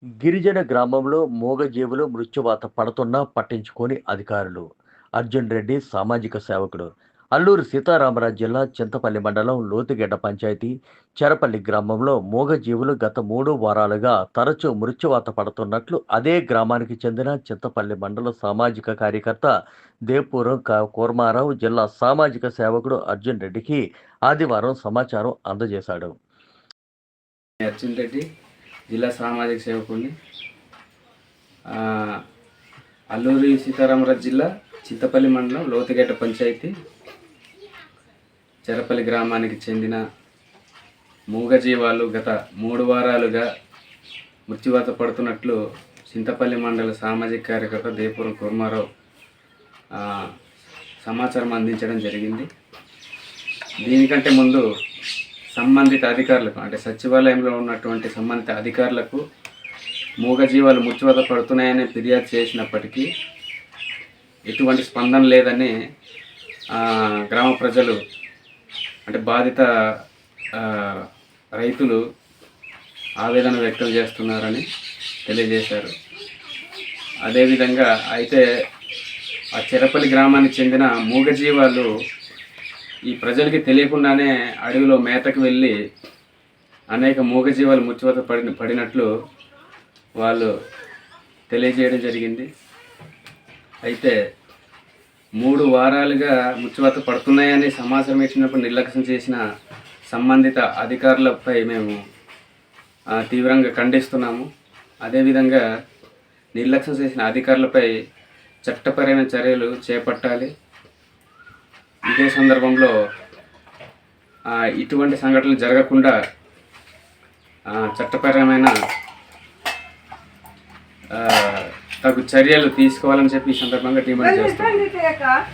గిరిజన గ్రామంలో మూగజీవులు మృత్యువాత పడుతున్నా పట్టించుకోని అధికారులు. అర్జున్ రెడ్డి సామాజిక సేవకుడు. అల్లూరు సీతారామరాజు జిల్లా చింతపల్లి మండలం లోతుగెడ్డ పంచాయతీ చెరపల్లి గ్రామంలో మూగజీవులు గత 3 వారాలుగా తరచూ మృత్యువాత పడుతున్నట్లు అదే గ్రామానికి చెందిన చింతపల్లి మండల సామాజిక కార్యకర్త దేపూరం కూర్మారావు జిల్లా సామాజిక సేవకుడు అర్జున్ రెడ్డికి ఆదివారం సమాచారం అందజేశాడు. అర్జున్ రెడ్డి జిల్లా సామాజిక సేవకుడిని. అల్లూరి సీతారామరాజు జిల్లా చింతపల్లి మండలం లోతుగెడ్డ పంచాయతీ చెరపల్లి గ్రామానికి చెందిన మూగజీవాలు గత 3 వారాలుగా మృత్యువాత పడుతున్నట్లు చింతపల్లి మండల సామాజిక కార్యకర్త దేపురం కుర్మారావు సమాచారం అందించడం జరిగింది. దీనికంటే ముందు సంబంధిత అధికారులకు అంటే సచివాలయంలో ఉన్నటువంటి సంబంధిత అధికారులకు మూగజీవాలు మృత్యువాత పడుతున్నాయని ఫిర్యాదు చేసినప్పటికీ ఎటువంటి స్పందన లేదని గ్రామ ప్రజలు అంటే బాధిత రైతులు ఆవేదన వ్యక్తం చేస్తున్నారని తెలియజేశారు. అదేవిధంగా అయితే ఆ చెరపల్లి గ్రామానికి చెందిన మూగజీవాలు ఈ ప్రజలకి తెలియకుండానే అడవిలో మేతకు వెళ్ళి అనేక మూగజీవాలు మృత్యువాత పడినట్లు వాళ్ళు తెలియజేయడం జరిగింది. అయితే 3 వారాలుగా మృత్యువాత పడుతున్నాయని సమాచారం ఇచ్చినప్పుడు నిర్లక్ష్యం చేసిన సంబంధిత అధికారులపై మేము తీవ్రంగా ఖండిస్తున్నాము. అదేవిధంగా నిర్లక్ష్యం చేసిన అధికారులపై చట్టపరమైన చర్యలు చేపట్టాలి. ఇదే సందర్భంలో ఇటువంటి సంఘటనలు జరగకుండా చట్టపరమైన తగు చర్యలు తీసుకోవాలని చెప్పి ఈ సందర్భంగా డిమాండ్ చేస్తున్నాం.